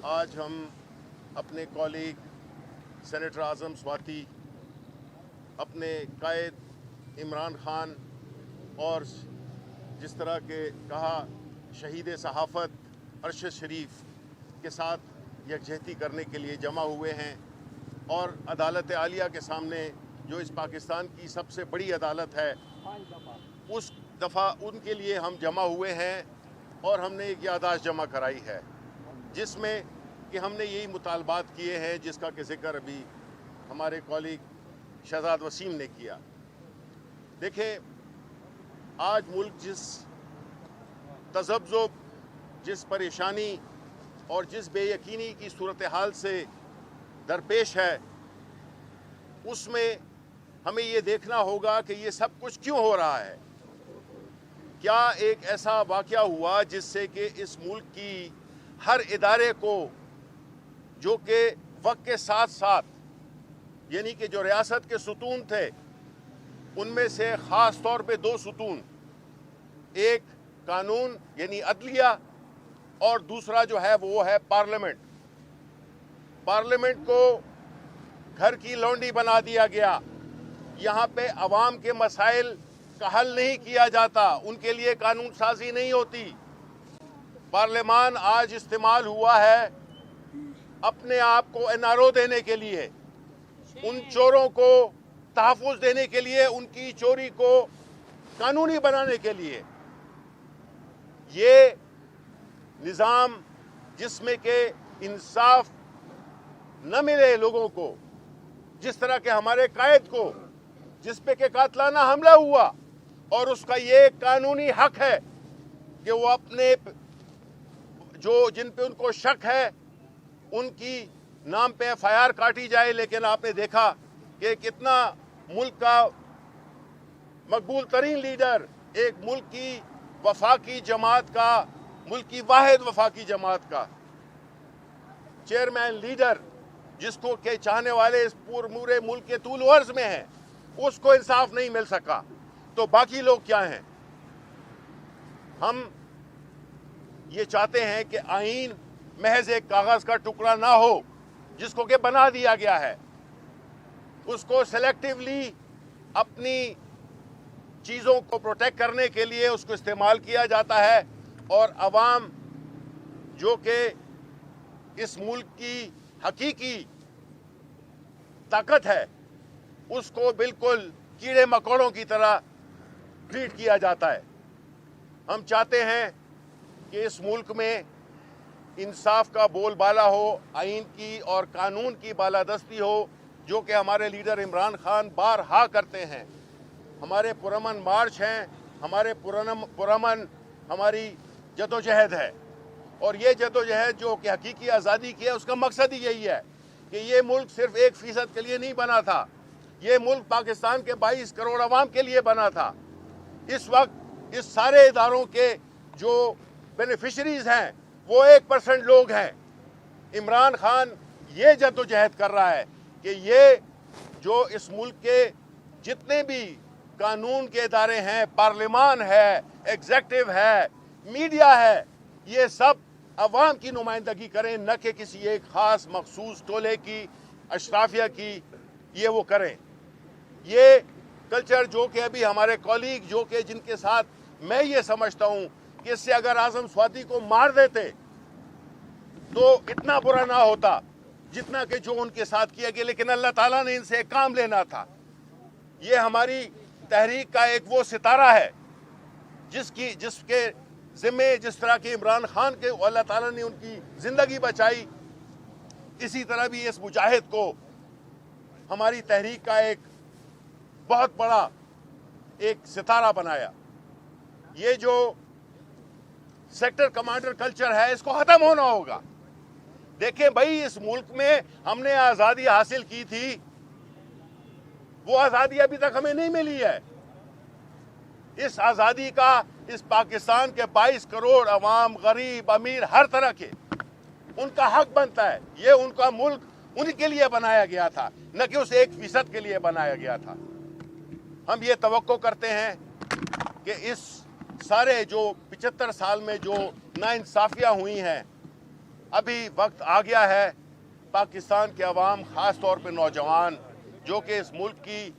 آج ہم اپنے کالیگ سینیٹر اعظم سواتی، اپنے قائد عمران خان اور جس طرح کے کہا شہید صحافت ارشد شریف کے ساتھ یکجہتی کرنے کے لیے جمع ہوئے ہیں، اور عدالت عالیہ کے سامنے جو اس پاکستان کی سب سے بڑی عدالت ہے اس دفعہ ان کے لیے ہم جمع ہوئے ہیں، اور ہم نے ایک یادداشت جمع کرائی ہے جس میں کہ ہم نے یہی مطالبات کیے ہیں جس کا کہ ذکر ابھی ہمارے کالیگ شہزاد وسیم نے کیا۔ دیکھیں، آج ملک جس تذبذب، جس پریشانی اور جس بے یقینی کی صورتحال سے درپیش ہے، اس میں ہمیں یہ دیکھنا ہوگا کہ یہ سب کچھ کیوں ہو رہا ہے۔ کیا ایک ایسا واقعہ ہوا جس سے کہ اس ملک کی ہر ادارے کو، جو کہ وقت کے ساتھ ساتھ یعنی کہ جو ریاست کے ستون تھے ان میں سے خاص طور پہ دو ستون، ایک قانون یعنی عدلیہ اور دوسرا جو ہے وہ ہے پارلیمنٹ، پارلیمنٹ کو گھر کی لونڈی بنا دیا گیا۔ یہاں پہ عوام کے مسائل کا حل نہیں کیا جاتا، ان کے لیے قانون سازی نہیں ہوتی۔ پارلیمان آج استعمال ہوا ہے اپنے آپ کو NRO دینے کے لیے، ان چوروں کو تحفظ دینے کے لیے، ان کی چوری کو قانونی بنانے کے لیے۔ یہ نظام جس میں کہ انصاف نہ ملے لوگوں کو، جس طرح کہ ہمارے قائد کو جس پہ کہ قاتلانہ حملہ ہوا، اور اس کا یہ قانونی حق ہے کہ وہ اپنے جن پہ ان کو شک ہے ان کی نام پہ FIR کاٹی جائے۔ لیکن آپ نے دیکھا کہ کتنا ملک کا مقبول ترین لیڈر، ایک ملک کی وفاقی جماعت کا، ملک کی واحد وفاقی جماعت کا چیئرمین لیڈر، جس کو کہ چاہنے والے اس پورے ملک کے طول و عرض میں ہیں، اس کو انصاف نہیں مل سکا، تو باقی لوگ کیا ہیں؟ ہم یہ چاہتے ہیں کہ آئین محض ایک کاغذ کا ٹکڑا نہ ہو جس کو کہ بنا دیا گیا ہے، اس کو سلیکٹیولی اپنی چیزوں کو پروٹیکٹ کرنے کے لیے اس کو استعمال کیا جاتا ہے، اور عوام جو کہ اس ملک کی حقیقی طاقت ہے اس کو بالکل کیڑے مکوڑوں کی طرح ٹریٹ کیا جاتا ہے۔ ہم چاہتے ہیں کہ اس ملک میں انصاف کا بول بالا ہو، آئین کی اور قانون کی بالادستی ہو، جو کہ ہمارے لیڈر عمران خان بارہا کرتے ہیں۔ ہمارے پرامن مارچ ہیں، ہمارے پرامن ہماری جدوجہد ہے، اور یہ جدوجہد جو کہ حقیقی آزادی کی ہے اس کا مقصد ہی یہی ہے کہ یہ ملک صرف 1% کے لیے نہیں بنا تھا، یہ ملک پاکستان کے 22 کروڑ عوام کے لیے بنا تھا۔ اس وقت اس سارے اداروں کے جو بینیفیشریز ہیں وہ 1% لوگ ہیں۔ عمران خان یہ جدوجہد کر رہا ہے کہ یہ جو اس ملک کے جتنے بھی قانون کے ادارے ہیں، پارلیمان ہے، ایگزیکٹو ہے، میڈیا ہے، یہ سب عوام کی نمائندگی کریں، نہ کہ کسی ایک خاص مخصوص ٹولے کی، اشرافیہ کی، یہ وہ کریں۔ یہ کلچر جو کہ ابھی ہمارے کالیگ جو کہ جن کے ساتھ میں یہ سمجھتا ہوں کہ اس سے اگر اعظم سواتی کو مار دیتے تو اتنا برا نہ ہوتا جتنا کہ جو ان کے ساتھ کیا گیا، لیکن اللہ تعالیٰ نے ان سے ایک کام لینا تھا۔ یہ ہماری تحریک کا ایک وہ ستارہ ہے جس کے ذمے جس طرح کہ عمران خان کے اللہ تعالیٰ نے ان کی زندگی بچائی، اسی طرح بھی اس مجاہد کو ہماری تحریک کا ایک بہت بڑا ایک ستارہ بنایا۔ یہ جو سیکٹر کمانڈر کلچر ہے اس کو ختم ہونا ہوگا۔ دیکھیں بھائی، اس ملک میں ہم نے آزادی حاصل کی تھی، وہ آزادی ابھی تک ہمیں نہیں ملی ہے۔ اس آزادی کا اس پاکستان کے 22 کروڑ عوام، غریب، امیر، ہر طرح کے ان کا حق بنتا ہے۔ یہ ان کا ملک ان کے لیے بنایا گیا تھا، نہ کہ اس 1% کے لیے بنایا گیا تھا۔ ہم یہ توقع کرتے ہیں کہ اس سارے جو 75 سال میں جو ناانصافیاں ہوئی ہیں ابھی وقت آ گیا ہے پاکستان کے عوام، خاص طور پہ نوجوان جو کہ اس ملک کی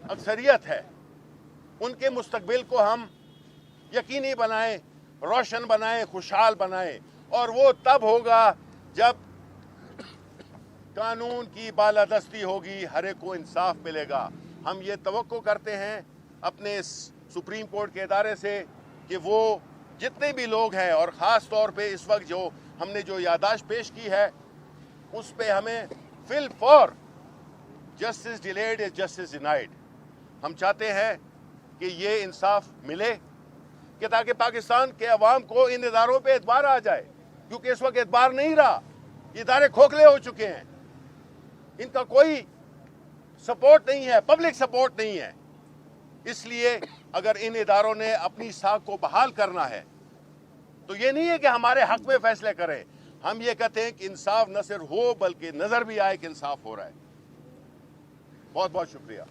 اکثریت ہے، ان کے مستقبل کو ہم یقینی بنائیں، روشن بنائیں، خوشحال بنائیں، اور وہ تب ہوگا جب قانون کی بالادستی ہوگی، ہر ایک کو انصاف ملے گا۔ ہم یہ توقع کرتے ہیں اپنے سپریم کورٹ کے ادارے سے کہ وہ جتنے بھی لوگ ہیں، اور خاص طور پہ اس وقت جو ہم نے جو یادداشت پیش کی ہے، اس پہ ہمیں فی الفور justice delayed is justice denied, ہم چاہتے ہیں کہ یہ انصاف ملے، کہ تاکہ پاکستان کے عوام کو ان اداروں پہ اعتبار آ جائے، کیونکہ اس وقت اعتبار نہیں رہا، یہ ادارے کھوکھلے ہو چکے ہیں، ان کا کوئی سپورٹ نہیں ہے، پبلک سپورٹ نہیں ہے۔ اس لیے اگر ان اداروں نے اپنی ساکھ کو بحال کرنا ہے تو یہ نہیں ہے کہ ہمارے حق میں فیصلے کریں، ہم یہ کہتے ہیں کہ انصاف نہ صرف ہو بلکہ نظر بھی آئے کہ انصاف ہو رہا ہے۔ بہت بہت شکریہ۔